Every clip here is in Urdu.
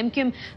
MQM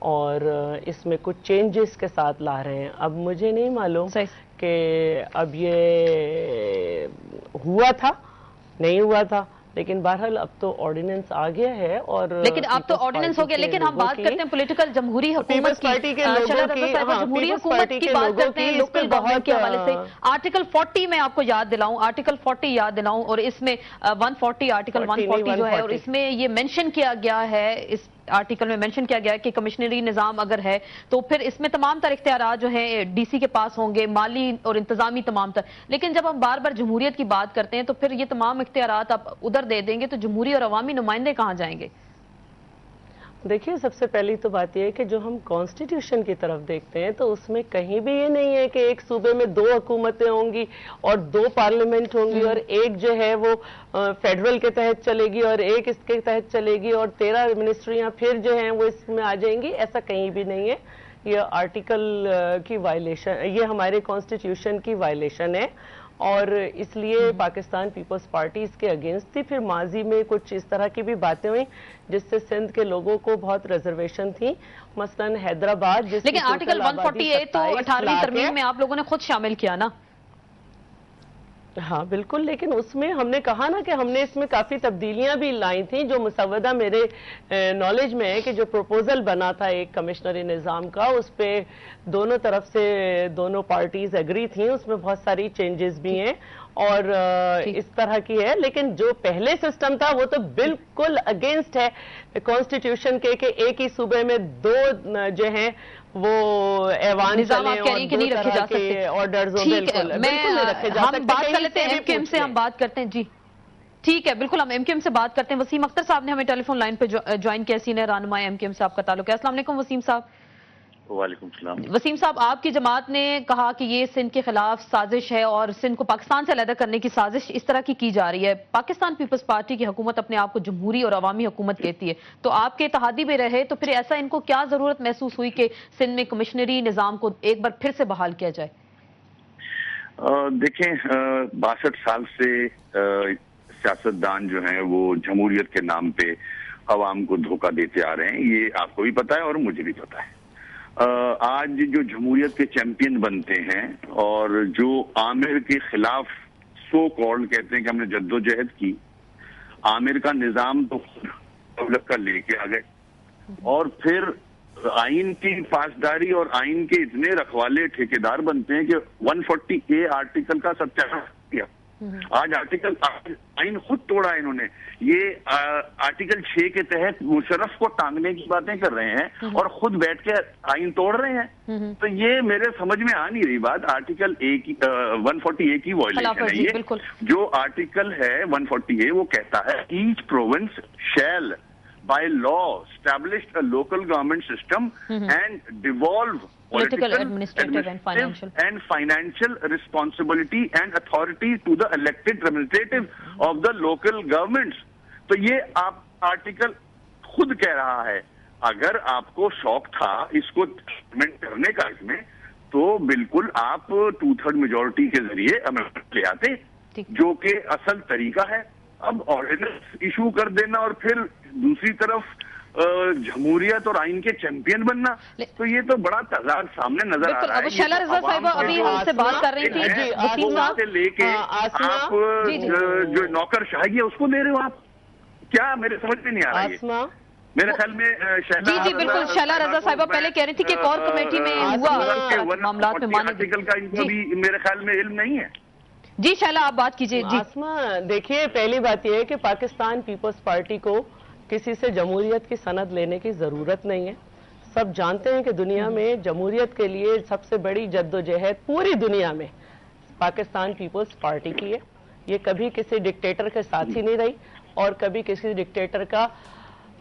اور اس میں کچھ چینجز کے ساتھ لا رہے ہیں. اب مجھے نہیں معلوم کہ اب یہ ہوا تھا نہیں ہوا تھا، لیکن بہرحال اب تو آرڈیننس آ گیا ہے. اور لیکن اب تو آرڈیننس ہو گیا، لیکن ہم بات کرتے ہیں پولیٹیکل جمہوری حکومت کی، جمہوری حکومت کی بات کرتے ہیں لوکل گورنمنٹ کے حوالے سے. آرٹیکل 40 میں آپ کو یاد دلاؤں، آرٹیکل 40 یاد دلاؤں، اور اس میں 140 آرٹیکل 140 جو ہے، اور اس میں یہ مینشن کیا گیا ہے، اس آرٹیکل میں مینشن کیا گیا ہے کہ کمشنری نظام اگر ہے تو پھر اس میں تمام تر اختیارات جو ہیں ڈی سی کے پاس ہوں گے، مالی اور انتظامی تمام تر. لیکن جب ہم بار بار جمہوریت کی بات کرتے ہیں تو پھر یہ تمام اختیارات آپ ادھر دے دیں گے تو جمہوری اور عوامی نمائندے کہاں جائیں گے؟ دیکھیے، سب سے پہلی تو بات یہ ہے کہ جو ہم کانسٹیٹیوشن کی طرف دیکھتے ہیں تو اس میں کہیں بھی یہ نہیں ہے کہ ایک صوبے میں 2 حکومتیں ہوں گی اور 2 پارلیمنٹ ہوں گی، اور ایک جو ہے وہ فیڈرل کے تحت چلے گی اور ایک اس کے تحت چلے گی اور 13 منسٹریاں پھر جو ہیں وہ اس میں آ جائیں گی. ایسا کہیں بھی نہیں ہے. یہ آرٹیکل کی وائلیشن، یہ ہمارے کانسٹیٹیوشن کی وائلیشن ہے، اور اس لیے پاکستان پیپلز پارٹی اس کے اگینسٹ تھی. پھر ماضی میں کچھ اس طرح کی بھی باتیں ہوئیں جس سے سندھ کے لوگوں کو بہت ریزرویشن تھی، مثلاً حیدرآباد. لیکن آرٹیکل 148 تو 18ویں ترمیم میں آپ لوگوں نے خود شامل کیا نا؟ ہاں بالکل، لیکن اس میں ہم نے کہا نا کہ ہم نے اس میں کافی تبدیلیاں بھی لائی تھیں. جو مسودہ میرے نالج میں ہے کہ جو پروپوزل بنا تھا ایک کمشنری نظام کا، اس پہ دونوں طرف سے دونوں پارٹیز ایگری تھیں. اس میں بہت ساری چینجز بھی ہیں اور اس طرح کی ہے. لیکن جو پہلے سسٹم تھا وہ تو بالکل اگینسٹ ہے کانسٹیٹیوشن کے کہ ایک ہی صوبے میں 2 جو ہیں وہ ایوان چلیں اور 2 طرح کے آرڈرز ہوں. بالکل نہیں رکھے جا سکتے. ہم بات کر لیتے ہیں ایم کیو ایم سے، ہم بات کرتے ہیں. جی ٹھیک ہے، بالکل ہم ایم کیو ایم سے بات کرتے ہیں. وسیم اختر صاحب نے ہمیں ٹیلی فون لائن پہ جوائن کیا، سینئر رہنما ایم کیو ایم سے آپ کا تعلق ہے. السلام علیکم وسیم صاحب. وعلیکم السلام. وسیم صاحب، آپ کی جماعت نے کہا کہ یہ سندھ کے خلاف سازش ہے اور سندھ کو پاکستان سے علیحدہ کرنے کی سازش اس طرح کی جا رہی ہے. پاکستان پیپلز پارٹی کی حکومت اپنے آپ کو جمہوری اور عوامی حکومت کہتی ہے، تو آپ کے اتحادی بھی رہے، تو پھر ایسا ان کو کیا ضرورت محسوس ہوئی کہ سندھ میں کمشنری نظام کو ایک بار پھر سے بحال کیا جائے؟ دیکھیں، 62 سال سے سیاستدان جو ہیں وہ جمہوریت کے نام پہ عوام کو دھوکہ دیتے آ رہے ہیں. یہ آپ کو بھی پتا ہے اور مجھے بھی پتا ہے. آج جو جمہوریت کے چیمپئن بنتے ہیں اور جو عامر کے خلاف سو کالڈ کہتے ہیں کہ ہم نے جدوجہد کی، عامر کا نظام تو خود دولت کا لے کے آ گئے اور پھر آئین کی پاسداری اور آئین کے اتنے رکھوالے ٹھیکیدار بنتے ہیں کہ 140A آرٹیکل کا ستیہ کیا. آج آئین خود توڑا انہوں نے. یہ آرٹیکل 6 کے تحت مشرف کو ٹانگنے کی باتیں کر رہے ہیں اور خود بیٹھ کے آئین توڑ رہے ہیں. تو یہ میرے سمجھ میں آ نہیں رہی بات. آرٹیکل 140A کی وائلیشن ہے یہ. جو آرٹیکل ہے 140A وہ کہتا ہے each province shall by law established a local government system and devolve political, administrative and financial responsibility and authority to the elected representative of the local governments. تو یہ آپ آرٹیکل خود کہہ رہا ہے. اگر آپ کو شوق تھا اس کو امپلیمنٹ کرنے کا اس میں، تو بالکل آپ 2/3 میجورٹی کے ذریعے امندمنٹ لے آتے، جو کہ اصل طریقہ ہے. اب آرڈیننس ایشو کر دینا اور پھر دوسری طرف جمہوریت اور آئین کے چیمپئن بننا، تو یہ تو بڑا تضاد سامنے نظر آ رہا ہے. شیلا رضا صاحبہ ابھی ہم سے بات کر رہی تھی سے لے کے آپ جو نوکر شاہی ہے اس کو دے رہے ہو آپ. کیا میرے سمجھ میں نہیں آ رہا ہے. میرے خیال میں جی بالکل شیلا رضا صاحبہ پہلے کہہ رہی تھی کہ کور کمیٹی میں ہوا معاملات میں آرٹیکل کا ان کو بھی میرے خیال میں علم نہیں ہے. جی شیلا آپ بات کیجئے. جی آسما، دیکھیے پہلی بات یہ ہے کہ پاکستان پیپلز پارٹی کو کسی سے جمہوریت کی سند لینے کی ضرورت نہیں ہے. سب جانتے ہیں کہ دنیا میں جمہوریت کے لیے سب سے بڑی جدوجہد پوری دنیا میں پاکستان پیپلز پارٹی کی ہے. یہ کبھی کسی ڈکٹیٹر کے ساتھ ہی نہیں رہی اور کبھی کسی ڈکٹیٹر کا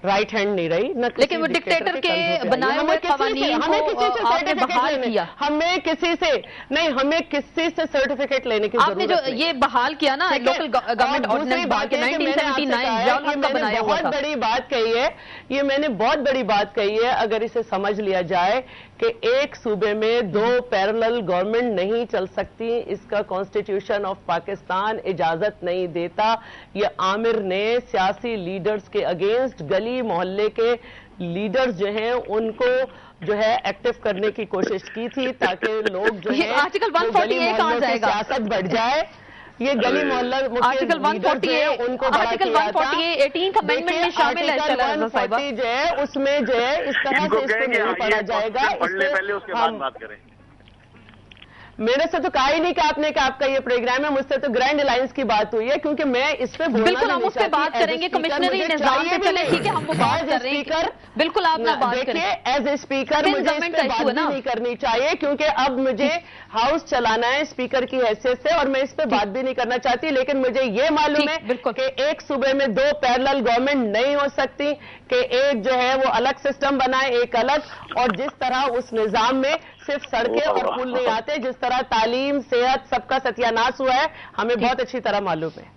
رائٹ ہینڈ نہیں رہی. لیکن وہ ڈکٹیٹر کے بنائے ہوئے قوانین کو آپ نے بحال کیا. ہمیں کسی سے نہیں، ہمیں کسی سے سرٹیفکیٹ لینے کی ضرورت نہیں. آپ نے جو یہ بحال کیا نا لوکل گورنمنٹ آرڈیننس بحال کے 1979 بہت بڑی بات کہی ہے. یہ میں نے بہت بڑی بات کہی ہے. اگر اسے سمجھ لیا جائے کہ ایک صوبے میں 2 پیرلل گورنمنٹ نہیں چل سکتی، اس کا کانسٹیٹیوشن آف پاکستان اجازت نہیں دیتا. یہ عامر نے سیاسی لیڈرز کے اگینسٹ گلی محلے کے لیڈرز جو ہیں ان کو جو ہے ایکٹیو کرنے کی کوشش کی تھی تاکہ لوگ جو ہے آرٹیکل 148 کہاں جائے گا؟ سیاست بڑھ جائے. یہ گلی محلہ آرٹیکل 148 ان کو آرٹیکل 148 18th امینڈمنٹ میں شامل ہے. جو ہے اس میں جو ہے اس طرح سے اس کو نہیں پڑھا جائے گا. پہلے اس کے بعد بات کریں. میرے سے تو کہا ہی نہیں کہ آپ نے کہ آپ کا یہ پروگرام ہے. مجھ سے تو گرینڈ الائنس کی بات ہوئی ہے کیونکہ میں اس پہ بولنا بالکل ہم اس پہ بات کریں گے. کمشنری نظام سے چلے ٹھیک ہے ہم وہ بات کر رہے ہیں. بالکل آپ نہ بات کریں. ایز اے اسپیکر مجھے اس پہ بات نہیں کرنی چاہیے کیونکہ اب مجھے ہاؤس چلانا ہے اسپیکر کی حیثیت سے اور میں اس پہ بات بھی نہیں کرنا چاہتی. لیکن مجھے یہ معلوم ہے کہ ایک صوبے میں دو پیرلل گورنمنٹ نہیں ہو سکتی کہ ایک جو ہے وہ الگ سسٹم بنائے ایک الگ. اور جس طرح اس نظام میں صرف سڑکیں اور پل نہیں آتے, جس طرح تعلیم صحت سب کا ستیہ ناش ہوا ہے ہمیں بہت اچھی طرح معلوم ہے.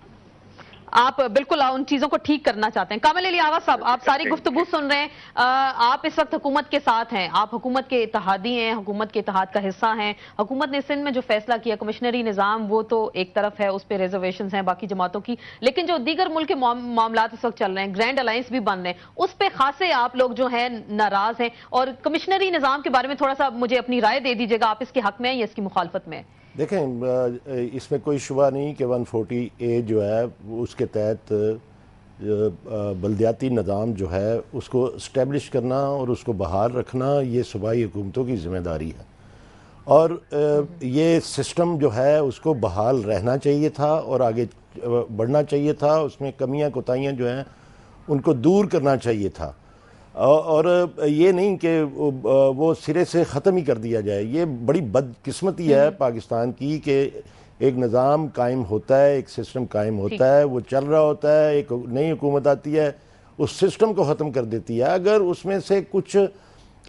آپ بالکل ان چیزوں کو ٹھیک کرنا چاہتے ہیں. کامل علی آغا صاحب آپ ساری گفتگو سن رہے ہیں. آپ اس وقت حکومت کے ساتھ ہیں, آپ حکومت کے اتحادی ہیں, حکومت کے اتحاد کا حصہ ہیں. حکومت نے سندھ میں جو فیصلہ کیا کمشنری نظام وہ تو ایک طرف ہے, اس پہ ریزرویشنز ہیں باقی جماعتوں کی, لیکن جو دیگر ملک کے معاملات اس وقت چل رہے ہیں, گرینڈ الائنس بھی بن رہے ہیں, اس پہ خاصے آپ لوگ جو ہیں ناراض ہیں. اور کمشنری نظام کے بارے میں تھوڑا سا مجھے اپنی رائے دے دیجیے گا, آپ اس کے حق میں ہیں یا اس کی مخالفت میں ہیں؟ دیکھیں اس میں کوئی شبہ نہیں کہ 140A جو ہے اس کے تحت بلدیاتی نظام جو ہے اس کو اسٹیبلش کرنا اور اس کو بحال رکھنا یہ صوبائی حکومتوں کی ذمہ داری ہے. اور یہ سسٹم جو ہے اس کو بحال رہنا چاہیے تھا اور آگے بڑھنا چاہیے تھا. اس میں کمیاں کوتاہیاں جو ہیں ان کو دور کرنا چاہیے تھا اور یہ نہیں کہ وہ سرے سے ختم ہی کر دیا جائے. یہ بڑی بدقسمتی ہے پاکستان کی کہ ایک نظام قائم ہوتا ہے, ایک سسٹم قائم ہوتا ہے, وہ چل رہا ہوتا ہے, ایک نئی حکومت آتی ہے اس سسٹم کو ختم کر دیتی ہے. اگر اس میں سے کچھ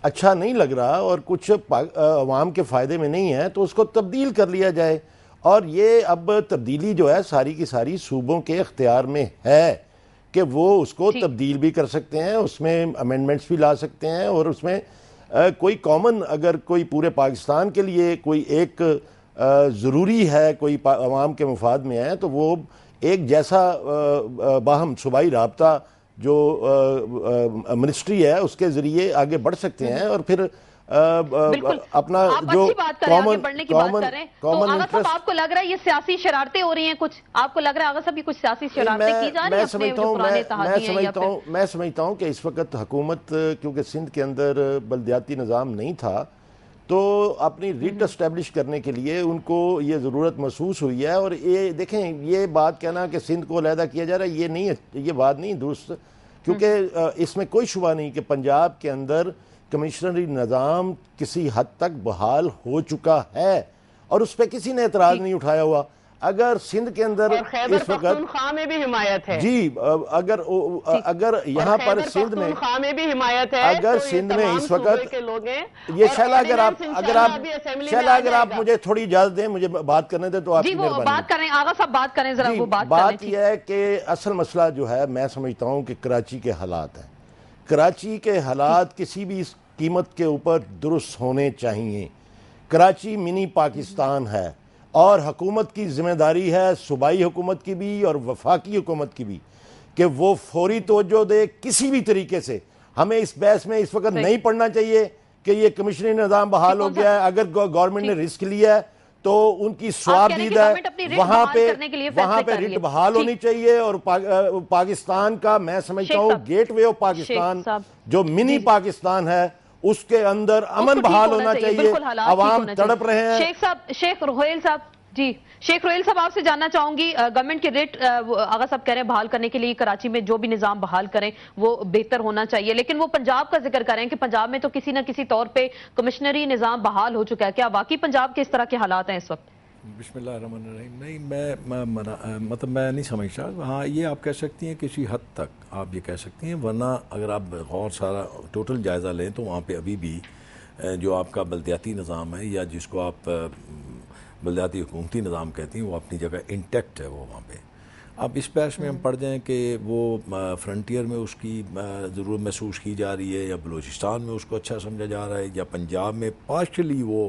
اچھا نہیں لگ رہا اور کچھ عوام کے فائدے میں نہیں ہے تو اس کو تبدیل کر لیا جائے. اور یہ اب تبدیلی جو ہے ساری کی ساری صوبوں کے اختیار میں ہے کہ وہ اس کو تبدیل بھی کر سکتے ہیں, اس میں امینڈمنٹس بھی لا سکتے ہیں اور اس میں کوئی کامن اگر کوئی پورے پاکستان کے لیے کوئی ایک ضروری ہے, کوئی عوام کے مفاد میں ہے تو وہ ایک جیسا باہم صوبائی رابطہ جو منسٹری ہے اس کے ذریعے آگے بڑھ سکتے ہیں. اور پھر اپنا جو کامن صاحب آپ کو لگ رہا ہے یہ سیاسی شرارتیں ہو رہی ہیں کچھ, آپ کو لگ رہا ہے آغا صاحب یہ کچھ سیاسی شرارتیں کی جا رہی ہیں اپنے جو پرانے اتحادی ہیں؟ میں سمجھتا ہوں کہ اس وقت حکومت کیونکہ سندھ کے اندر بلدیاتی نظام نہیں تھا تو اپنی ریٹ اسٹیبلش کرنے کے لیے ان کو یہ ضرورت محسوس ہوئی ہے. اور یہ دیکھیں یہ بات کہنا کہ سندھ کو علیحدہ کیا جا رہا ہے یہ نہیں ہے, یہ بات نہیں درست, کیونکہ اس میں کوئی شبہ نہیں کہ پنجاب کے اندر کمشنری نظام کسی حد تک بحال ہو چکا ہے اور اس پہ کسی نے اعتراض نہیں اٹھایا ہوا. اگر سندھ کے اندر اس وقت خیبر میں بھی حمایت ہے جی, اگر یہاں پر سندھ میں بھی حمایت ہے, اگر سندھ میں اس وقت یہ شیلا اگر آپ مجھے تھوڑی اجازت دیں مجھے بات کرنے دیں تو آپ جی وہ بات کریں آغا صاحب بات کریں ذرا وہ بات یہ ہے کہ اصل مسئلہ جو ہے میں سمجھتا ہوں کہ کراچی کے حالات ہیں. کراچی کے حالات کسی بھی قیمت کے اوپر درست ہونے چاہیے. کراچی منی پاکستان ہے اور حکومت کی ذمہ داری ہے صوبائی حکومت کی بھی اور وفاقی حکومت کی بھی کہ وہ فوری توجہ دے کسی بھی طریقے سے. ہمیں اس بحث میں اس وقت نہیں پڑنا چاہیے کہ یہ کمشنری نظام بحال ہو گیا ہے. اگر گورنمنٹ نے رسک لیا ہے تو ان کی سواب دید ہے, وہاں پہ ریٹ بحال ہونی چاہیے. اور پاکستان کا میں سمجھتا ہوں گیٹ وے آف پاکستان جو منی پاکستان ہے اس کے اندر امن بحال ہونا چاہیے. عوام تڑپ رہے ہیں. شیخ روہیل صاحب جی, شیخ روہیل صاحب آپ سے جاننا چاہوں گی, گورنمنٹ کے ریٹ آغا صاحب کہہ رہے ہیں بحال کرنے کے لیے کراچی میں جو بھی نظام بحال کریں وہ بہتر ہونا چاہیے, لیکن وہ پنجاب کا ذکر کریں کہ پنجاب میں تو کسی نہ کسی طور پہ کمشنری نظام بحال ہو چکا ہے. کیا واقعی پنجاب کے اس طرح کے حالات ہیں اس وقت؟ بسم اللہ الرحمن الرحیم. نہیں میں نہیں سمجھتا. ہاں یہ آپ کہہ سکتی ہیں کسی حد تک آپ یہ کہہ سکتی ہیں, ورنہ اگر آپ غور سارا ٹوٹل جائزہ لیں تو وہاں پہ ابھی بھی جو آپ کا بلدیاتی نظام ہے یا جس کو آپ بلدیاتی حکومتی نظام کہتی ہیں وہ اپنی جگہ انٹیکٹ ہے وہ وہاں پہ. اب اس بحث میں ہم پڑھ جائیں کہ وہ فرنٹیئر میں اس کی ضرورت محسوس کی جا رہی ہے یا بلوچستان میں اس کو اچھا سمجھا جا رہا ہے یا پنجاب میں پارشلی وہ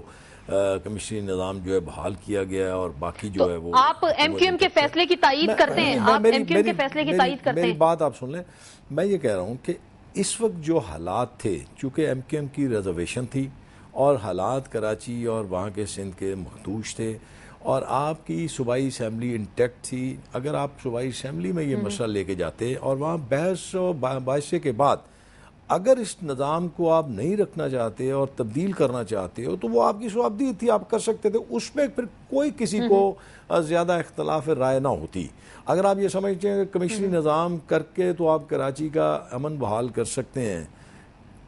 کمشنری نظام جو ہے بحال کیا گیا ہے اور باقی جو ہے وہ آپ ایم کیو ایم کے فیصلے کی تائید کرتے ہیں؟ آپ ایم کیو ایم کے فیصلے کی تائید کرتے ہیں؟ میری بات آپ سن لیں. میں یہ کہہ رہا ہوں کہ اس وقت جو حالات تھے، چونکہ ایم کیو ایم کی ریزرویشن تھی اور حالات کراچی اور وہاں کے سندھ کے مخدوش تھے، اور آپ کی صوبائی اسمبلی انٹیکٹ تھی، اگر آپ صوبائی اسمبلی میں یہ مسئلہ لے کے جاتے اور وہاں بحث و بحثے کے بعد اگر اس نظام کو آپ نہیں رکھنا چاہتے اور تبدیل کرنا چاہتے ہو تو وہ آپ کی صوابدید تھی، آپ کر سکتے تھے، اس میں پھر کوئی کسی کو زیادہ اختلاف رائے نہ ہوتی۔ اگر آپ یہ سمجھتے ہیں کہ کمیشنری نظام کر کے تو آپ کراچی کا امن بحال کر سکتے ہیں،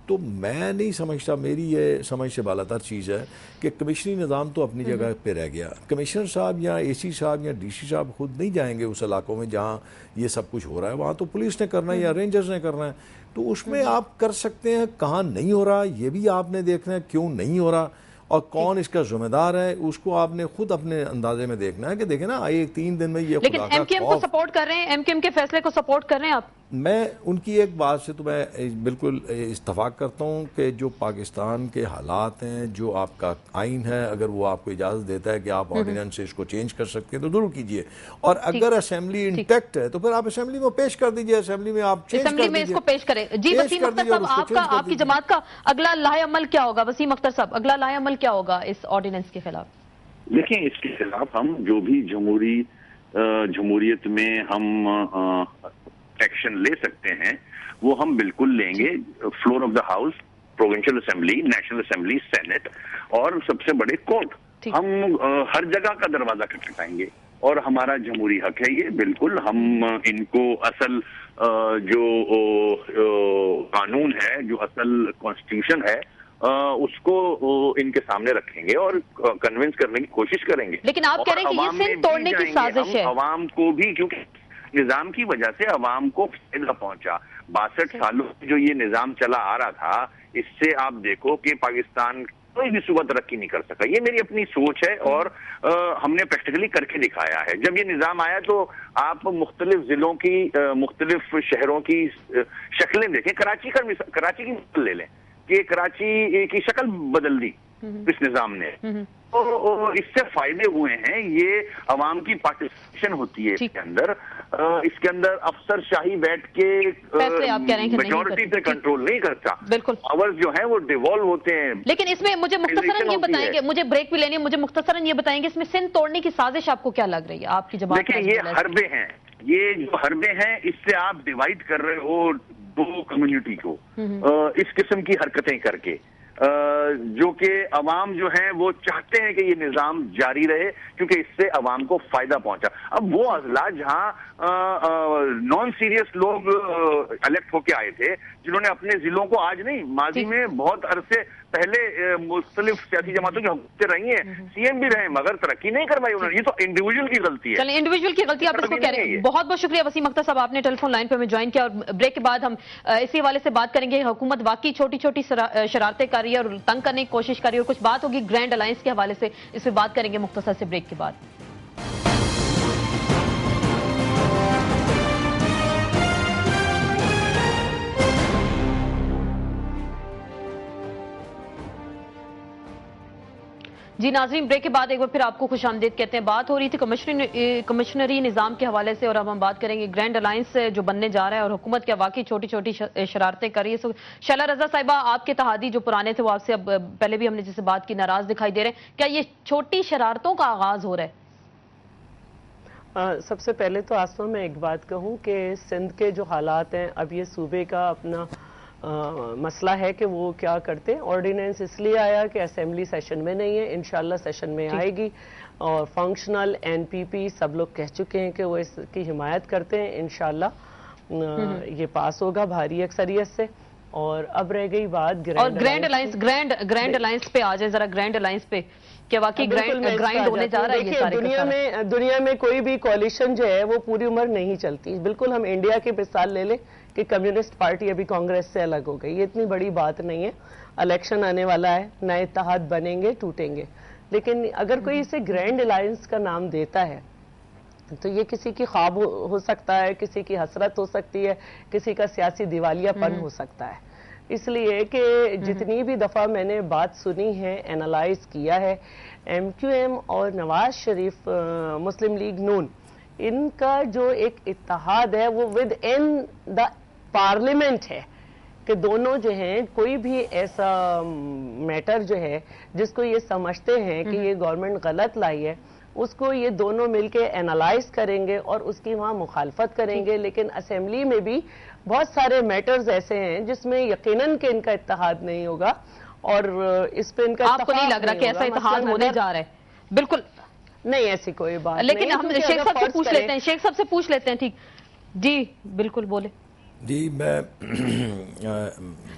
تو میں نہیں سمجھتا، میری یہ سمجھ سے بالاتر چیز ہے کہ کمیشنری نظام تو اپنی جگہ پہ رہ گیا۔ کمشنر صاحب یا اے سی صاحب یا ڈی سی صاحب خود نہیں جائیں گے اس علاقوں میں جہاں یہ سب کچھ ہو رہا ہے، وہاں تو پولیس نے کرنا ہے یا رینجرز نے کرنا ہے، تو اس میں آپ کر سکتے ہیں۔ کہاں نہیں ہو رہا یہ بھی آپ نے دیکھنا ہے، کیوں نہیں ہو رہا اور کون اس کا ذمہ دار ہے، اس کو آپ نے خود اپنے اندازے میں دیکھنا ہے کہ دیکھیں نا ایک 3 دن میں یہ لیکن ایم کیو ایم کو سپورٹ کر رہے ہیں، ایم کیو ایم کے فیصلے کو سپورٹ کر رہے ہیں آپ؟ میں ان کی ایک بات سے تو میں بالکل اتفاق کرتا ہوں کہ جو پاکستان کے حالات ہیں، جو آپ کا آئین ہے، اگر وہ آپ کو اجازت دیتا ہے کہ آپ آرڈیننس سے اس کو چینج کر سکتے ہیں تو ضرور کیجئے، اور اگر اسمبلی انٹیکٹ ہے تو پھر آپ اسمبلی میں پیش کر دیجئے، اسمبلی میں آپ چینج کر دیجئے، اسمبلی میں اس کو پیش کریں۔ جی وسیم اختر صاحب، آپ کی جماعت کا اگلا لاہ عمل کیا ہوگا؟ وسیم اختر صاحب، اگلا لاہ عمل کیا ہوگا اس آرڈیننس کے خلاف؟ دیکھیں، اس کے خلاف ہم جو بھی جمہوریت میں ہم ایکشن لے سکتے ہیں وہ ہم بالکل لیں گے۔ Floor of the house, provincial assembly, national assembly, senate اور سب سے بڑے کورٹ، ہم ہر جگہ کا دروازہ کھٹکھٹائیں گے، اور ہمارا جمہوری حق ہے یہ، بالکل ہم ان کو اصل جو قانون ہے، جو اصل کانسٹیٹیوشن ہے، اس کو ان کے سامنے رکھیں گے اور کنونس کرنے کی کوشش کریں گے۔ لیکن آپ کہہ رہے ہیں کہ یہ صرف توڑنے کی سازش ہے، عوام کو بھی، کیونکہ نظام کی وجہ سے عوام کو فائدہ پہنچا۔ 62 سالوں سے جو یہ نظام چلا آ رہا تھا، اس سے آپ دیکھو کہ پاکستان کوئی بھی صوبہ ترقی نہیں کر سکا۔ یہ میری اپنی سوچ ہے اور ہم نے پریکٹیکلی کر کے دکھایا ہے۔ جب یہ نظام آیا تو آپ مختلف ضلعوں کی، مختلف شہروں کی شکلیں دیکھیں۔ کراچی کی مثال لے لیں کہ کراچی کی شکل بدل دی اس نظام نے، اس سے فائدے ہوئے ہیں۔ یہ عوام کی پارٹیسپیشن ہوتی ہے اس کے اندر، اس کے اندر افسر شاہی بیٹھ کے میجورٹی سے کنٹرول نہیں کرتا، بالکل پاورز جو ہیں وہ ڈیوالو ہوتے ہیں۔ لیکن اس میں مجھے مختصراً یہ بتائیں گے، مجھے بریک بھی لینی ہے، مجھے مختصراً یہ بتائیں گے اس میں سندھ توڑنے کی سازش آپ کو کیا لگ رہی ہے آپ کی جماعت؟ دیکھیں، یہ حربے ہیں، یہ جو حربے ہیں اس سے آپ ڈیوائیڈ کر رہے ہو دو کمیونٹی کو اس قسم کی حرکتیں کر کے، جو کہ عوام جو ہیں وہ چاہتے ہیں کہ یہ نظام جاری رہے کیونکہ اس سے عوام کو فائدہ پہنچا۔ اب وہ اضلاع جہاں نان سیریس لوگ الیکٹ ہو کے آئے تھے، جنہوں نے اپنے ضلعوں کو، آج نہیں، ماضی میں بہت عرصے پہلے مختلف سیاسی جماعتوں کی حکومتیں رہی ہیں، سی ایم بھی رہے، مگر ترقی نہیں کروائی انہوں نے۔ یہ تو انڈیویجول کی غلطی ہے۔ چلیں، انڈیویجول کی غلطی آپ اس کو کہہ رہے ہیں۔ بہت بہت شکریہ وسیم اختر صاحب، آپ نے ٹیلی فون لائن پہ ہمیں جوائن کیا، اور بریک کے بعد ہم اسی حوالے سے بات کریں گے۔ حکومت واقعی چھوٹی چھوٹی شرارتیں کر رہی ہے اور تنگ کرنے کی کوشش کر رہی ہے، اور کچھ بات ہوگی گرینڈ الائنس کے حوالے سے، اس پہ بات کریں گے مختصر سے بریک کے بعد۔ جی ناظرین، بریک کے بعد ایک بار پھر آپ کو خوش آمدید کہتے ہیں۔ بات ہو رہی تھی کمشنری نظام کے حوالے سے، اور اب ہم بات کریں گے گرینڈ الائنس جو بننے جا رہا ہے اور حکومت کیا واقعی چھوٹی چھوٹی شرارتیں کر رہی ہے۔ شیلا رضا صاحبہ، آپ کے اتحادی جو پرانے تھے وہ آپ سے اب پہلے بھی ہم نے جس سے بات کی ناراض دکھائی دے رہے ہیں، کیا یہ چھوٹی شرارتوں کا آغاز ہو رہا ہے؟ سب سے پہلے تو آسما میں ایک بات کہوں کہ سندھ کے جو حالات ہیں، اب یہ صوبے کا اپنا مسئلہ ہے کہ وہ کیا کرتے ہیں۔ آرڈیننس اس لیے آیا کہ اسمبلی سیشن میں نہیں ہے، انشاءاللہ سیشن میں آئے گی، اور فنکشنل این پی پی سب لوگ کہہ چکے ہیں کہ وہ اس کی حمایت کرتے ہیں، انشاءاللہ یہ پاس ہوگا بھاری اکثریت سے۔ اور اب رہ گئی بات گرینڈ الائنس پہ آ جائیں ذرا، گرینڈ الائنس پہ کیا واقعی گرائنڈ ہونے جا رہا ہے؟ دیکھیں، دنیا میں کوئی بھی کوalition جو ہے وہ پوری عمر نہیں چلتی۔ بالکل ہم انڈیا کی مثال لے لیں کہ کمیونسٹ پارٹی ابھی کانگریس سے الگ ہو گئی، یہ اتنی بڑی بات نہیں ہے۔ الیکشن آنے والا ہے، نئے اتحاد بنیں گے، ٹوٹیں گے، لیکن اگر کوئی اسے گرینڈ الائنس کا نام دیتا ہے تو یہ کسی کی خواب ہو سکتا ہے، کسی کی حسرت ہو سکتی ہے، کسی کا سیاسی دیوالیہ پن ہو سکتا ہے۔ اس لیے کہ جتنی بھی دفعہ میں نے بات سنی ہے، اینالائز کیا ہے، ایم کیو ایم اور نواز شریف مسلم لیگ نون، ان کا جو ایک اتحاد ہے وہ ود ان دا پارلیمنٹ ہے، کہ دونوں جو ہیں کوئی بھی ایسا میٹر جو ہے جس کو یہ سمجھتے ہیں کہ یہ گورنمنٹ غلط لائی ہے اس کو یہ دونوں مل کے اینالائز کریں گے اور اس کی وہاں مخالفت کریں گے. لیکن اسمبلی میں بھی بہت سارے میٹرز ایسے ہیں جس میں یقیناً کہ ان کا اتحاد نہیں ہوگا اور اس پہ ان کا آپ کو نہیں لگ رہا کہ ایسا اتحاد ہونے جا رہا ہے؟ بالکل نہیں, ایسی کوئی بات نہیں. لیکن ہم شیخ صاحب سے پوچھ لیتے ہیں, شیخ صاحب سے پوچھ لیتے ہیں. ٹھیک جی بالکل بولے. جی میں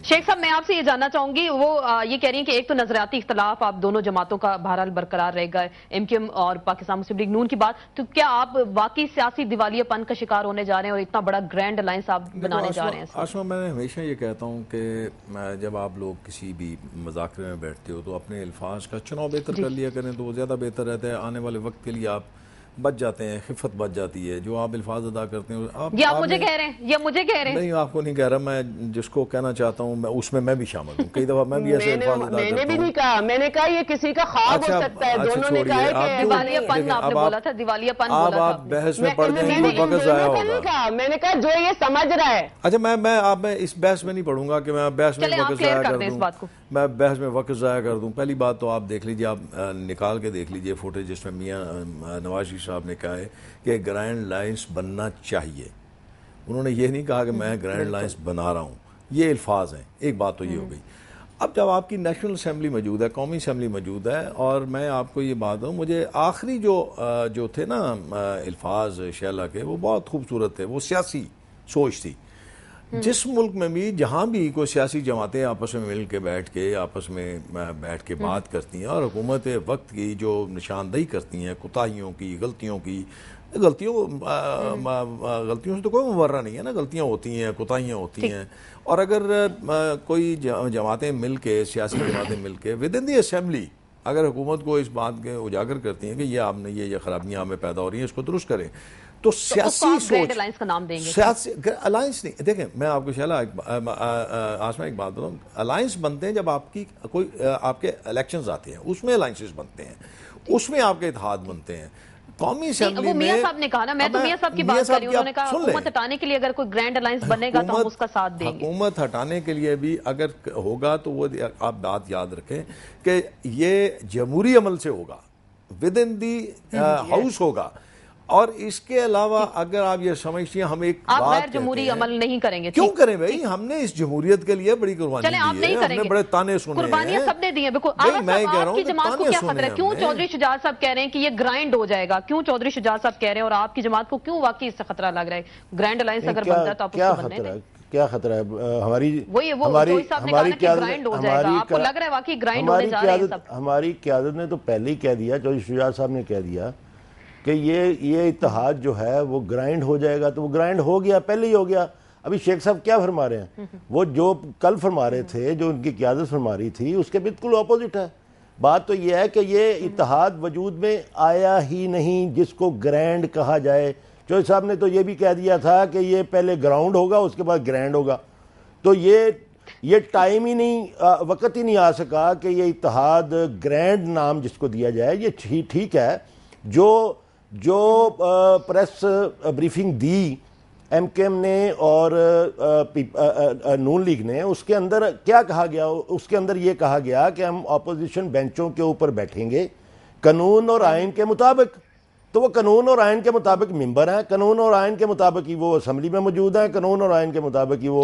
شیخ صاحب میں آپ سے یہ جاننا چاہوں گی, وہ یہ کہہ رہی ہیں کہ ایک تو نظریاتی اختلاف آپ دونوں جماعتوں کا بہرحال برقرار رہے گا, ایم کیو ایم اور پاکستان مسلم لیگ نون کی بات, تو کیا آپ واقعی سیاسی دیوالیہ پن کا شکار ہونے جا رہے ہیں اور اتنا بڑا گرینڈ الائنس آپ بنانے جا رہے ہیں؟ آسما میں ہمیشہ یہ کہتا ہوں کہ جب آپ لوگ کسی بھی مذاکرے میں بیٹھتے ہو تو اپنے الفاظ کا چناؤ بہتر کر لیا کریں تو وہ زیادہ بہتر رہتا ہے. آنے والے وقت کے لیے آپ بچ جاتے ہیں, خفت بچ جاتی ہے. جو آپ الفاظ ادا کرتے ہیں یہ آپ مجھے کہہ رہے ہیں, یہ مجھے کہہ رہے ہیں. نہیں, آپ کو نہیں کہہ رہا, میں جس کو کہنا چاہتا ہوں اس میں بھی شامل ہوں. کئی دفعہ میں بھی ایسے الفاظ ادا کرتا ہوں. میں نے بھی نہیں کہا, میں نے کہا یہ کسی کا خواب ہو سکتا ہے. دونوں نے کہا کہ دیوالیہ پن آپ نے بولا تھا, دیوالیہ پن بولا تھا. آپ بحث میں پڑھ جائیں گے, وقت ضائع ہوگا. میں نے کہا جو یہ سمجھ رہا ہے. اچھا میں اس بحث میں نہیں پڑھوں گا کہ میں بحث میں وقت ضائع کر دوں. میں بحث میں وقت ضائع کر دوں. پہلی بات تو آپ دیکھ لیجئے, آپ نکال کے دیکھ لیجئے فوٹیج جس میں میاں نواز شریف صاحب نے کہا ہے کہ گرینڈ لائنس بننا چاہیے. انہوں نے یہ نہیں کہا کہ میں گرینڈ لائنس بنا رہا ہوں. یہ الفاظ ہیں. ایک بات تو یہ ہو گئی. اب جب آپ کی نیشنل اسمبلی موجود ہے, قومی اسمبلی موجود ہے, اور میں آپ کو یہ بات دوں, مجھے آخری جو تھے نا الفاظ شیلا کے, وہ بہت خوبصورت تھے. وہ سیاسی سوچ تھی. جس ملک میں بھی جہاں بھی کوئی سیاسی جماعتیں آپس میں مل کے آپس میں بیٹھ کے بات کرتی ہیں اور حکومت وقت کی جو نشاندہی کرتی ہیں کوتاہیوں کی, غلطیوں سے تو کوئی مبرہ نہیں ہے نا. غلطیاں ہوتی ہیں, کوتاہیاں ہوتی ہیں. اور اگر کوئی جماعتیں مل کے, سیاسی جماعتیں مل کے ود ان دی اسمبلی اگر حکومت کو اس بات کے اجاگر کرتی ہیں کہ یہ آپ نے یہ خرابیاں ہمیں پیدا ہو رہی ہیں, اس کو درست کریں, تو سیاسی سوچ الائنس کا نام دیں گے. سیاسی الائنس نہیں. دیکھیں میں آپ کو شیلا آسما ایک بات بتاؤں, الائنس بنتے ہیں جب آپ کے الیکشنز آتے ہیں, اس میں الائنسز بنتے ہیں, اس میں آپ کے اتحاد بنتے ہیں. قومی اسمبلی میں میاں صاحب نے کہا نا, میں تو میاں صاحب کی بات کر رہی ہوں. انہوں نے کہا حکومت ہٹانے کے لیے اگر کوئی گرینڈ الائنس بنے گا تو ہم اس کا ساتھ دیں گے. حکومت ہٹانے کے لیے بھی اگر ہوگا تو وہ آپ بات یاد رکھیں کہ یہ جمہوری عمل سے ہوگا, ود ان دی ہاؤس ہوگا. اور اس کے علاوہ اگر آپ یہ سمجھتی ہیں ہم ایک آپ غیر جمہوری عمل نہیں کریں گے. کیوں کریں بھائی, ہم نے اس جمہوریت کے لیے بڑی قربانی دی ہے, ہم نے بڑے تانے سنے ہیں, قربانیاں سب نے دی ہیں. بالکل آپ کی جماعت کو کیا خطرہ ہے؟ کیوں چودھری شجاعت صاحب کہہ رہے ہیں کہ یہ گرائنڈ ہو جائے گا؟ کیوں چودھری شجاعت صاحب کہہ رہے ہیں اور آپ کی جماعت کو کیوں واقعی اس سے خطرہ لگ رہا ہے؟ گرینڈ الائنس اگر بنتا ہے تو آپ اس کو بننے دیں. کیا خطرہ ہے؟ ہماری قیادت نے تو پہلے ہی کہہ دیا, چودھری شجاعت صاحب نے کہہ دیا کہ یہ اتحاد جو ہے وہ گرائنڈ ہو جائے گا. تو وہ گرائنڈ ہو گیا, پہلے ہی ہو گیا. ابھی شیخ صاحب کیا فرما رہے ہیں, وہ جو کل فرما رہے تھے, جو ان کی قیادت فرما رہی تھی, اس کے بالکل اپوزٹ ہے. بات تو یہ ہے کہ یہ اتحاد وجود میں آیا ہی نہیں جس کو گرینڈ کہا جائے. چودھری صاحب نے تو یہ بھی کہہ دیا تھا کہ یہ پہلے گراؤنڈ ہوگا اس کے بعد گرینڈ ہوگا. تو یہ ٹائم ہی نہیں, وقت ہی نہیں آ سکا کہ یہ اتحاد گرینڈ نام جس کو دیا جائے. یہ ٹھیک ہے, جو پریس بریفنگ دی ایم کے ایم نے اور نون لیگ نے, اس کے اندر کیا کہا گیا؟ اس کے اندر یہ کہا گیا کہ ہم اپوزیشن بینچوں کے اوپر بیٹھیں گے قانون اور آئین کے مطابق. تو وہ قانون اور آئین کے مطابق ممبر ہیں, قانون اور آئین کے مطابق ہی وہ اسمبلی میں موجود ہیں, قانون اور آئین کے مطابق ہی وہ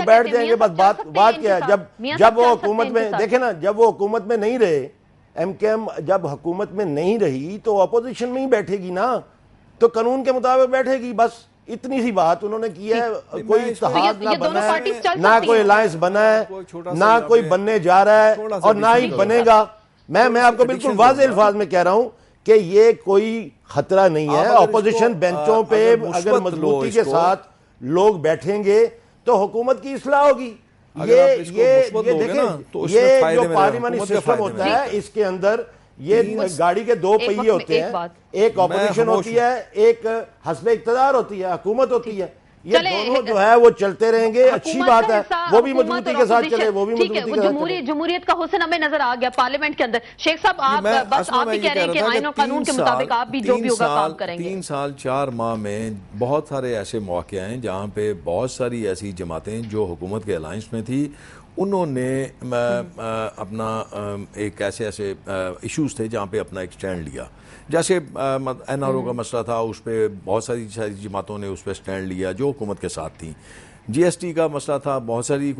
بیٹھ جائیں گے. بس بات کیا ہے, جب وہ حکومت میں, دیکھیں نا, جب وہ حکومت میں نہیں رہے, ایم کے ایم جب حکومت میں نہیں رہی تو اپوزیشن میں ہی بیٹھے گی نا, تو قانون کے مطابق بیٹھے گی. بس اتنی سی بات انہوں نے کی ہے. کوئی اتحاد نہ بنا ہے, نہ کوئی الائنس بنا ہے, نہ کوئی بننے جا رہا ہے اور نہ ہی بنے گا. میں آپ کو بالکل واضح الفاظ میں کہہ رہا ہوں کہ یہ کوئی خطرہ نہیں ہے. اپوزیشن بینچوں پہ اگر مضبوطی کے ساتھ لوگ بیٹھیں گے تو حکومت کی اصلاح ہوگی. یہ دیکھیں, یہ جو پارلیمانی سسٹم ہوتا ہے اس کے اندر یہ گاڑی کے دو پہیے ہوتے ہیں, ایک اپوزیشن ہوتی ہے, ایک حسب اقتدار ہوتی ہے, حکومت ہوتی ہے. یہ دونوں جو ہے وہ چلتے رہیں گے, اچھی بات ہے, وہ بھی مضبوطی کے ساتھ چلے, وہ بھی مضبوطی کے ساتھ چلے. جمہوریت کا حسن ہمیں نظر آ گیا پارلیمنٹ کے اندر. شیخ صاحب آپ بس آپ بھی کہہ رہے ہیں کہ آئین اور قانون کے مطابق آپ بھی جو بھی ہوگا کام کریں گے. 3 سال 4 ماہ میں بہت سارے ایسے مواقع ہیں جہاں پہ بہت ساری ایسی جماعتیں جو حکومت کے الائنس میں تھی, انہوں نے اپنا ایک ایسے ایشوز تھے جہاں پہ اپنا ایک سٹینڈ لیا. جیسے این آر او کا مسئلہ تھا, اس پہ بہت ساری جماعتوں نے اس پہ سٹینڈ لیا جو حکومت کے ساتھ تھیں. جی ایس ٹی کا مسئلہ تھا, بہت ساری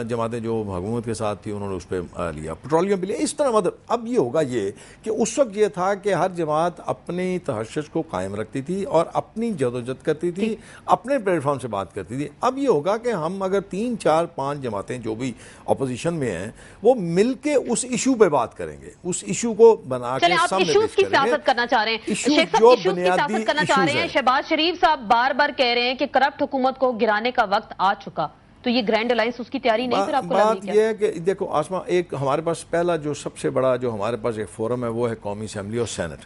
جماعتیں جو حکومت کے ساتھ تھیں انہوں نے اس پہ لیا. پٹرولیم بھی لیا. اس طرح مطلب اب یہ ہوگا یہ کہ اس وقت یہ تھا کہ ہر جماعت اپنی تحشش کو قائم رکھتی تھی اور اپنی جدوجہد کرتی تھی, اپنے پلیٹ فارم سے بات کرتی تھی. اب یہ ہوگا کہ ہم اگر 3 4 5 جماعتیں جو بھی اپوزیشن میں ہیں وہ مل کے اس ایشو پہ بات کریں گے, اس ایشو کو بنا کے سامنے ایشوز کی سیاست کرنا چاہ رہے ہیں. شیخ صاحب ایشوز کی سیاست کرنا چاہ رہے ہیں. شہباز شریف صاحب بار بار کہہ رہے ہیں کہ کرپٹ حکومت کو گرانے کا وقت آ چکا, تو یہ گرینڈ الائنس اس کی تیاری نہیں پھر آپ کو لگی بات یہ ہے کہ دیکھو آسما, ایک ہمارے پاس پہلا جو سب سے بڑا جو ہمارے پاس ایک فورم ہے وہ ہے قومی اسمبلی اور سینٹ.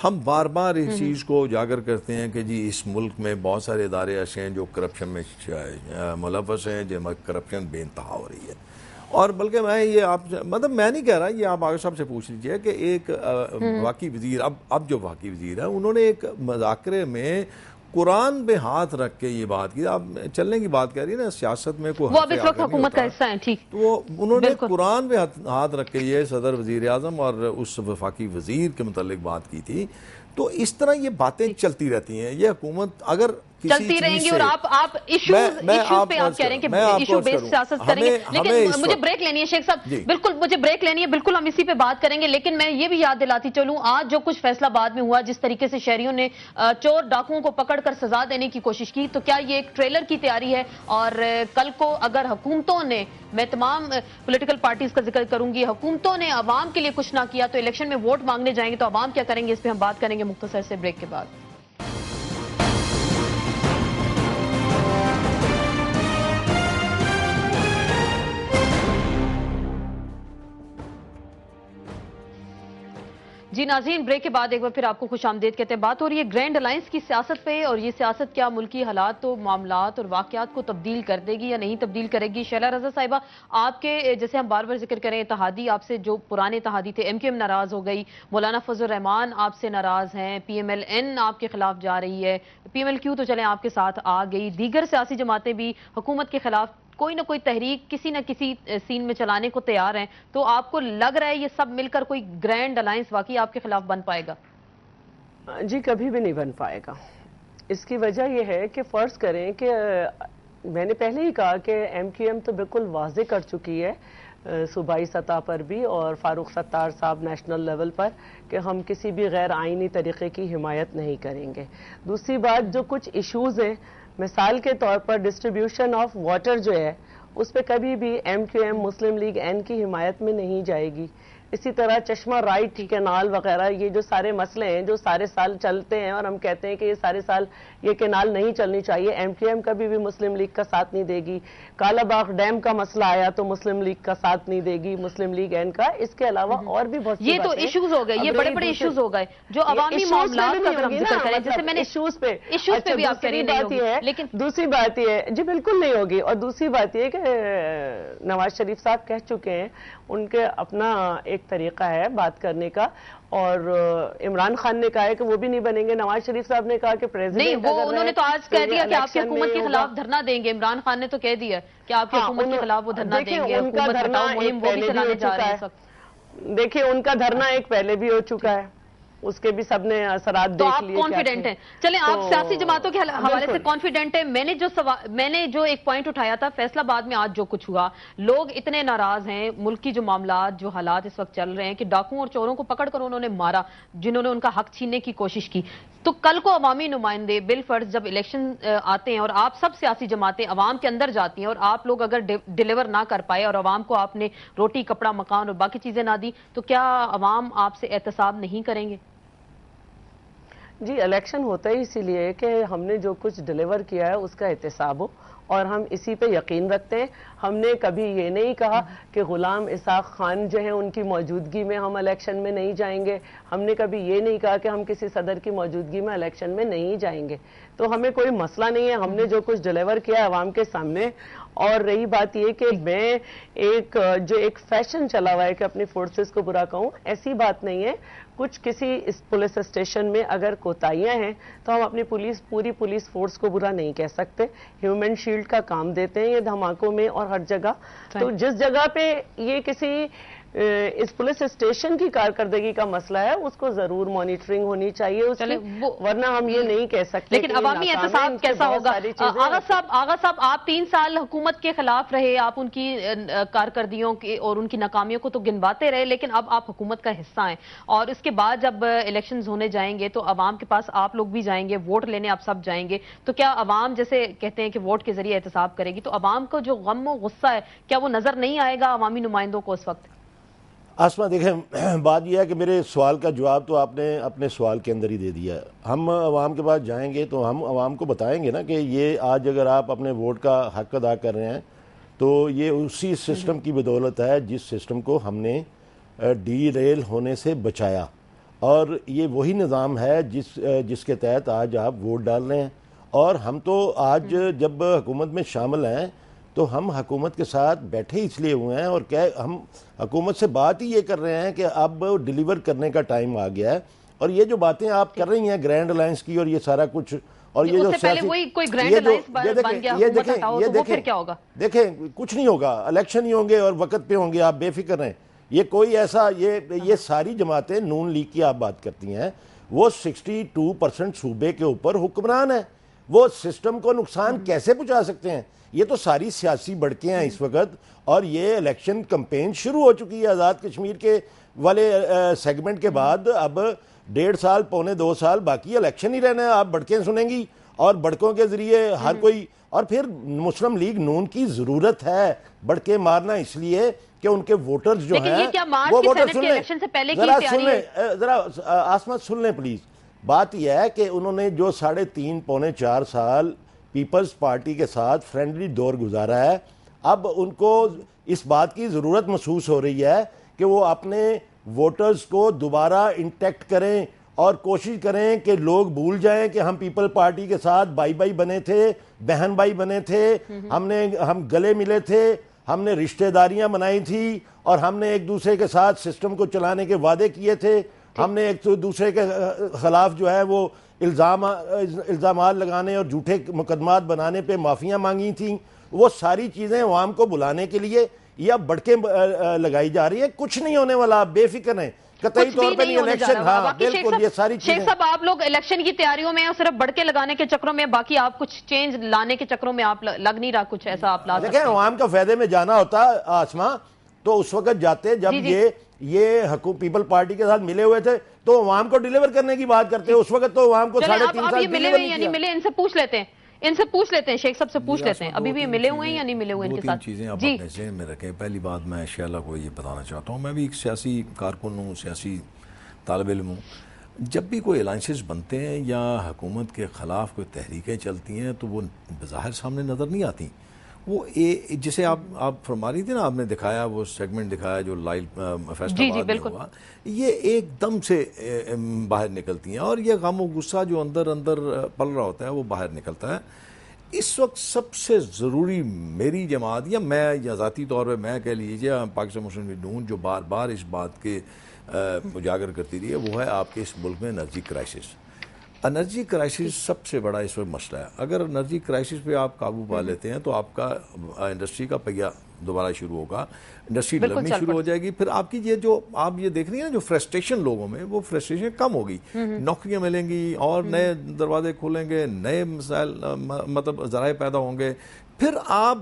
ہم بار بار اس چیز کو اجاگر کرتے ہیں کہ جی اس ملک میں بہت سارے ادارے ایسے ہیں جو کرپشن میں ملوث ہیں, جن میں کرپشن بے انتہا ہو رہی ہے. اور بلکہ میں یہ آپ مطلب میں نہیں کہہ رہا, یہ آپ آگے صاحب سے پوچھ لیجئے کہ ایک وفاقی وزیر اب جو وفاقی وزیر ہے انہوں نے ایک مذاکرے میں قرآن پہ ہاتھ رکھ کے یہ بات کی. آپ چلنے کی بات کہہ رہی ہے نا, سیاست میں کوئی وہ اب اس وقت حکومت کا حصہ ہیں, ٹھیک, تو انہوں نے قرآن پہ ہاتھ رکھ کے یہ صدر وزیر اعظم اور اس وفاقی وزیر کے متعلق بات کی تھی. تو اس طرح یہ باتیں چلتی رہتی ہیں. یہ حکومت اگر چلتی رہیں گی اور آپ ایشوز پہ آپ کہہ رہے ہیں کہ ایشو بیس سیاست کریں گے. لیکن مجھے بریک لینی ہے شیخ صاحب, بالکل مجھے بریک لینی ہے, بالکل ہم اسی پہ بات کریں گے. لیکن میں یہ بھی یاد دلاتی چلوں, آج جو کچھ فیصلہ بعد میں ہوا, جس طریقے سے شہریوں نے چور ڈاکوؤں کو پکڑ کر سزا دینے کی کوشش کی, تو کیا یہ ایک ٹریلر کی تیاری ہے؟ اور کل کو اگر حکومتوں نے, میں تمام پولیٹیکل پارٹیز کا ذکر کروں گی, حکومتوں نے عوام کے لیے کچھ نہ کیا تو الیکشن میں ووٹ مانگنے جائیں گے تو عوام کیا کریں گے؟ اس پہ ہم بات کریں گے مختصر سے بریک کے بعد. جی ناظرین, بریک کے بعد ایک بار پھر آپ کو خوش آمدید کہتے ہیں. بات ہو رہی ہے گرینڈ الائنس کی سیاست پہ, اور یہ سیاست کیا ملکی حالات و معاملات اور واقعات کو تبدیل کر دے گی یا نہیں تبدیل کرے گی. شیلا رضا صاحبہ, آپ کے جیسے ہم بار بار ذکر کریں اتحادی, آپ سے جو پرانے اتحادی تھے, ایم کیو ایم ناراض ہو گئی, مولانا فضل الرحمان آپ سے ناراض ہیں, پی ایم ایل این آپ کے خلاف جا رہی ہے, پی ایم ایل کیو تو چلیں آپ کے ساتھ آ گئی, دیگر سیاسی جماعتیں بھی حکومت کے خلاف کوئی نہ کوئی تحریک کسی نہ کسی سین میں چلانے کو تیار ہیں. تو آپ کو لگ رہا ہے یہ سب مل کر کوئی گرینڈ الائنس واقعی آپ کے خلاف بن پائے گا؟ جی کبھی بھی نہیں بن پائے گا. اس کی وجہ یہ ہے کہ فرض کریں کہ میں نے پہلے ہی کہا کہ ایم کیو ایم تو بالکل واضح کر چکی ہے صوبائی سطح پر بھی اور فاروق ستار صاحب نیشنل لیول پر کہ ہم کسی بھی غیر آئینی طریقے کی حمایت نہیں کریں گے. دوسری بات, جو کچھ ایشوز ہیں, مثال کے طور پر ڈسٹریبیوشن آف واٹر جو ہے, اس پہ کبھی بھی ایم کیو ایم مسلم لیگ این کی حمایت میں نہیں جائے گی. اسی طرح چشمہ رائٹ کینال وغیرہ, یہ جو سارے مسئلے ہیں جو سارے سال چلتے ہیں اور ہم کہتے ہیں کہ یہ سارے سال یہ کینال نہیں چلنی چاہیے, ایم کیو ایم کبھی بھی مسلم لیگ کا ساتھ نہیں دے گی. کالا باغ ڈیم کا مسئلہ آیا تو مسلم لیگ کا ساتھ نہیں دے گی, مسلم لیگ این کا. اس کے علاوہ اور بھی بہت یہ تو ایشوز ہو گئے, یہ بڑے بڑے ایشوز ہو گئے جو عوامی معاملات کا ہم ذکر کریں, جیسے میں نے ایشوز پہ بھی آپ کہہ رہی نہیں ہوگی, لیکن دوسری بات یہ ہے جی بالکل نہیں ہوگی. اور دوسری بات یہ ہے کہ نواز شریف صاحب کہہ چکے ہیں, ان کے اپنا ایک طریقہ ہے بات کرنے کا, اور عمران خان نے کہا ہے کہ وہ بھی نہیں بنیں گے. نواز شریف صاحب نے کہا کہ پریزیڈنٹ نہیں, وہ انہوں نے تو آج کہہ دیا کہ آپ کی حکومت کے خلاف دھرنا دیں گے. عمران خان نے تو کہہ دیا کہ آپ کی حکومت کے خلاف وہ دھرنا دیں گے, حکومت ہٹاؤ مہم وہ بھی چلانے جا رہے ہیں. دیکھیں ان کا دھرنا ایک پہلے بھی ہو چکا ہے, اس کے بھی سب نے اثرات دیکھ لیے. تو آپ کانفیڈنٹ ہیں؟ چلیں آپ سیاسی جماعتوں کے حوالے سے کانفیڈنٹ ہیں. میں نے جو ایک پوائنٹ اٹھایا تھا, فیصلہ باد میں آج جو کچھ ہوا, لوگ اتنے ناراض ہیں, ملک کی جو معاملات جو حالات اس وقت چل رہے ہیں کہ ڈاکوؤں اور چوروں کو پکڑ کر انہوں نے مارا جنہوں نے ان کا حق چھیننے کی کوشش کی. تو کل کو عوامی نمائندے بل فرض جب الیکشن آتے ہیں اور آپ سب سیاسی جماعتیں عوام کے اندر جاتی ہیں اور آپ لوگ اگر ڈیلیور نہ کر پائے اور عوام کو آپ نے روٹی کپڑا مکان اور باقی چیزیں نہ دی, تو کیا عوام آپ سے احتساب نہیں کریں گے؟ جی الیکشن ہوتا ہے اسی لیے کہ ہم نے جو کچھ ڈیلیور کیا ہے اس کا احتساب ہو، اور ہم اسی پہ یقین رکھتے ہیں. ہم نے کبھی یہ نہیں کہا کہ غلام اسحاق خان جو ہیں ان کی موجودگی میں ہم الیکشن میں نہیں جائیں گے. ہم نے کبھی یہ نہیں کہا کہ ہم کسی صدر کی موجودگی میں الیکشن میں نہیں جائیں گے. تو ہمیں کوئی مسئلہ نہیں ہے. ہم نے جو کچھ ڈیلیور کیا ہے عوام کے سامنے. اور رہی بات یہ کہ میں جو ایک فیشن چلا ہوا ہے کہ اپنی فورسز کو برا کہوں، ایسی بات نہیں ہے. کچھ کسی اس پولیس اسٹیشن میں اگر کوتاہیاں ہیں تو ہم اپنی پوری پولیس فورس کو برا نہیں کہہ سکتے. ہیومن شیلڈ کا کام دیتے ہیں یہ دھماکوں میں اور ہر جگہ. تو جس جگہ پہ یہ کسی اس پولیس اسٹیشن کی کارکردگی کا مسئلہ ہے اس کو ضرور مانیٹرنگ ہونی چاہیے اس کی، ورنہ ہم یہ نہیں کہہ سکتے. لیکن عوامی احتساب کیسا ہوگا؟ آغا صاحب آپ 3 سال حکومت کے خلاف رہے، آپ ان کی کارکردگیوں اور ان کی ناکامیوں کو تو گنواتے رہے، لیکن اب آپ حکومت کا حصہ ہیں، اور اس کے بعد جب الیکشنز ہونے جائیں گے تو عوام کے پاس آپ لوگ بھی جائیں گے، ووٹ لینے آپ سب جائیں گے. تو کیا عوام جیسے کہتے ہیں کہ ووٹ کے ذریعے احتساب کرے گی، تو عوام کو جو غم و غصہ ہے کیا وہ نظر نہیں آئے گا عوامی نمائندوں کو اس وقت؟ آسما دیکھیں، بات یہ ہے کہ میرے سوال کا جواب تو آپ نے اپنے سوال کے اندر ہی دے دیا ہے. ہم عوام کے پاس جائیں گے تو ہم عوام کو بتائیں گے نا کہ یہ آج اگر آپ اپنے ووٹ کا حق ادا کر رہے ہیں تو یہ اسی سسٹم کی بدولت ہے جس سسٹم کو ہم نے ڈی ریل ہونے سے بچایا، اور یہ وہی نظام ہے جس کے تحت آج آپ ووٹ ڈال رہے ہیں. اور ہم تو آج جب حکومت میں شامل ہیں تو ہم حکومت کے ساتھ بیٹھے اس لیے ہوئے ہیں، اور ہم حکومت سے بات ہی یہ کر رہے ہیں کہ اب ڈیلیور کرنے کا ٹائم آ گیا ہے. اور یہ جو باتیں آپ کر رہی ہیں گرینڈ الائنس کی اور یہ سارا کچھ، اور یہ جو دیکھیں کچھ نہیں ہوگا، الیکشن ہی ہوں گے اور وقت پہ ہوں گے، آپ بے فکر رہیں. یہ کوئی ایسا یہ ساری جماعتیں نون لیگ کی آپ بات کرتی ہیں، وہ 62% صوبے کے اوپر حکمران ہیں. وہ سسٹم کو نقصان کیسے پہنچا سکتے ہیں؟ یہ تو ساری سیاسی بڑکیں ہیں اس وقت، اور یہ الیکشن کمپین شروع ہو چکی ہے. آزاد کشمیر کے والے سیگمنٹ کے بعد اب 1.5 سال 2.25 سال باقی الیکشن ہی رہنا ہے. آپ بڑکیں سنیں گی اور بڑکوں کے ذریعے ہر کوئی، اور پھر مسلم لیگ نون کی ضرورت ہے بڑکیں مارنا اس لیے کہ ان کے ووٹرز جو ہیں وہ ووٹر سن لیں، ذرا آسمت سن لیں پلیز. بات یہ ہے کہ انہوں نے جو 3.5 پونے 4 سال پیپلز پارٹی کے ساتھ فرینڈلی دور گزارا ہے، اب ان کو اس بات کی ضرورت محسوس ہو رہی ہے کہ وہ اپنے ووٹرز کو دوبارہ انٹیکٹ کریں اور کوشش کریں کہ لوگ بھول جائیں کہ ہم پیپل پارٹی کے ساتھ بھائی بنے تھے، بہن بھائی بنے تھے، ہم گلے ملے تھے، ہم نے رشتہ داریاں بنائی تھی، اور ہم نے ایک دوسرے کے ساتھ سسٹم کو چلانے کے وعدے کیے تھے. ہم نے ایک دوسرے کے خلاف جو ہے وہ الزامات لگانے اور جھوٹے مقدمات بنانے پہ معافیاں مانگی تھیں. وہ ساری چیزیں عوام کو بلانے کے لیے یہ اب بڑکیں لگائی جا رہی ہے. کچھ نہیں ہونے والا، آپ بے فکر ہیں قطعی طور پہ نہیں. الیکشن، ہاں بالکل، یہ ساری چیزیں. شیخ صاحب آپ لوگ الیکشن کی تیاریوں میں اور صرف بڑکے لگانے کے چکروں میں، باقی آپ کچھ چینج لانے کے چکروں میں آپ لگ نہیں رہا کچھ ایسا آپ لا سکتے ہیں؟ دیکھیں عوام کا فائدے میں جانا ہوتا آسما تو اس وقت جاتے جب یہ پیپل پارٹی کے ساتھ ملے ہوئے تھے تو عوام کو ڈیلیور کرنے کی بات کرتے. اس وقت تو عوام کو 3.5 سال ملے ہوئے یا نہیں ملے، ان سے پوچھ لیتے ہیں شیخ صاحب سے پوچھ لیتے ہیں ابھی بھی ملے ہوئے ہیں یا نہیں ملے ہوئے ان کے ساتھ. 2-3 چیزیں آپ اپنے ذہن میں رکھیں. پہلی بات میں شیلہ کو یہ بتانا چاہتا ہوں، میں بھی ایک سیاسی کارکن ہوں، سیاسی طالب علم ہوں. جب بھی کوئی الائنسز بنتے ہیں یا حکومت کے خلاف کوئی تحریکیں چلتی ہیں تو وہ بظاہر سامنے نظر نہیں آتی. وہ جسے آپ فرما رہی تھی نا، آپ نے دکھایا وہ سیگمنٹ دکھایا جو لائیو فیسٹ آباد میں ہوا، یہ ایک دم سے باہر نکلتی ہیں، اور یہ غم و غصہ جو اندر پل رہا ہوتا ہے وہ باہر نکلتا ہے. اس وقت سب سے ضروری میری جماعت یا ذاتی طور پہ میں کہہ لیجیے پاکستان مسلم لیگ نون جو بار بار اس بات کے اجاگر کرتی رہی ہے، وہ ہے آپ کے اس ملک میں انرجی کرائسس. انرجی کرائسس سب سے بڑا اس وقت مسئلہ ہے. اگر انرجی کرائسس پہ آپ قابو پا لیتے ہیں تو آپ کا انڈسٹری کا پہیہ دوبارہ شروع ہوگا، انڈسٹری لگنی شروع ہو جائے گی. پھر آپ کی جو آپ یہ دیکھ رہی ہیں نا جو فرسٹریشن لوگوں میں، وہ فرسٹریشن کم ہوگی، نوکریاں ملیں گی اور نئے دروازے کھولیں گے، نئے مسائل مطلب ذرائع پیدا ہوں گے. پھر آپ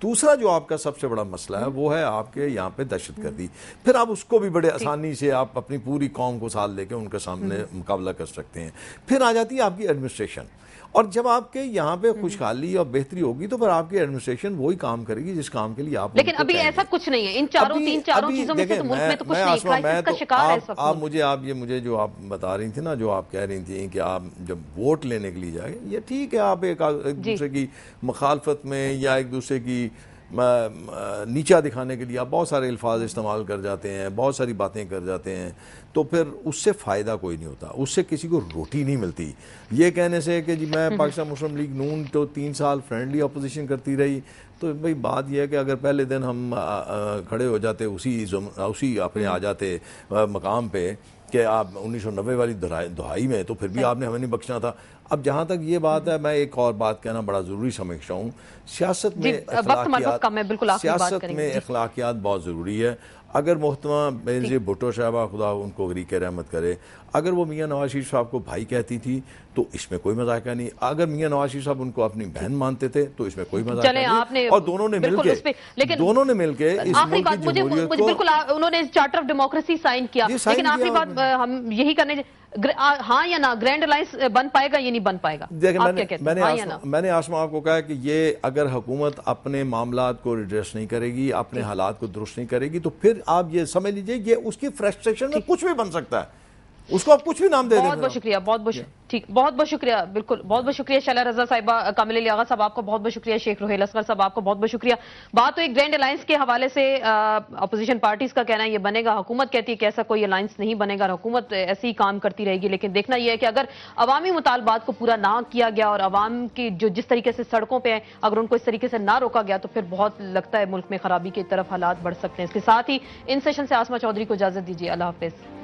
دوسرا جو آپ کا سب سے بڑا مسئلہ ہے وہ ہے آپ کے یہاں پہ دہشت گردی. پھر آپ اس کو بھی بڑے آسانی سے آپ اپنی پوری قوم کو ساتھ لے کے ان کے سامنے مقابلہ کر سکتے ہیں. پھر آ جاتی ہے آپ کی ایڈمنسٹریشن, اور جب آپ کے یہاں پہ خوشحالی اور بہتری ہوگی تو پھر آپ کی ایڈمنسٹریشن وہی کام کرے گی جس کام کے لیے آپ. لیکن ابھی ایسا کچھ نہیں ہے ان چاروں چیزوں میں سے تو ملک میں تو کچھ نہیں, کرائسس کا شکار ہے اس وقت. آپ مجھے جو آپ بتا رہی تھی نا, جو آپ کہہ رہی تھیں کہ آپ جب ووٹ لینے کے لیے جائیں, یہ ٹھیک ہے آپ ایک دوسرے کی مخالفت میں یا ایک دوسرے کی نیچا دکھانے کے لیے آپ بہت سارے الفاظ استعمال کر جاتے ہیں, بہت ساری باتیں کر جاتے ہیں, تو پھر اس سے فائدہ کوئی نہیں ہوتا, اس سے کسی کو روٹی نہیں ملتی. یہ کہنے سے کہ جی میں پاکستان مسلم لیگ نون تو 3 سال فرینڈلی اپوزیشن کرتی رہی, تو بھئی بات یہ ہے کہ اگر پہلے دن ہم کھڑے ہو جاتے اسی اپنے آ جاتے مقام پہ کہ آپ 1990 والی دہائی میں, تو پھر بھی آپ نے ہمیں نہیں بخشنا تھا. اب جہاں تک یہ بات ہے, میں ایک اور بات کہنا بڑا ضروری سمجھتا ہوں, سیاست میں اخلاقیات بہت ضروری ہے. اگر محترمہ بینظیر بھٹو صاحبہ خدا ان کو غریق رحمت کرے, اگر وہ میاں نواز شریف صاحب کو بھائی کہتی تھی تو اس میں کوئی مذاقہ نہیں. اگر میاں نواز شریف صاحب ان کو اپنی بہن مانتے تھے تو اس میں کوئی مذاقہ نہیں. اور دونوں نے مل کے اس ملک کی جمہوریت کو, بالکل انہوں نے چارٹر آف ڈیموکریسی سائن کیا, لیکن آخری بات ہم یہی کرنے, ہاں یا نہ گرینڈ الائنس بن پائے گا یا نہیں بن پائے گا؟ میں نے آسما آپ کو کہا کہ یہ اگر حکومت اپنے معاملات کو ریڈریس نہیں کرے گی, اپنے حالات کو درست نہیں کرے گی, تو پھر آپ یہ سمجھ لیجئے یہ اس کی فرسٹریشن میں کچھ بھی بن سکتا ہے, اس کو آپ کچھ بھی نام دے دیں. بہت شکریہ, بہت شکریہ, بالکل بہت شکریہ شیلا رضا صاحبہ, کامل علی آغا صاحب آپ کو بہت شکریہ, شیخ روہیل اصغر صاحب آپ کو بہت شکریہ. بات تو ایک گرینڈ الائنس کے حوالے سے اپوزیشن پارٹیز کا کہنا ہے یہ بنے گا, حکومت کہتی ہے کہ ایسا کوئی الائنس نہیں بنے گا, حکومت ایسے ہی کام کرتی رہے گی. لیکن دیکھنا یہ ہے کہ اگر عوامی مطالبات کو پورا نہ کیا گیا اور عوام کی جو جس طریقے سے سڑکوں پہ ہیں اگر ان کو اس طریقے سے نہ روکا گیا تو پھر بہت لگتا ہے ملک میں خرابی کی طرف حالات بڑھ سکتے ہیں. اس کے ساتھ ہی ان سیشن سے آسما چودھری کو اجازت دیجیے. اللہ حافظ.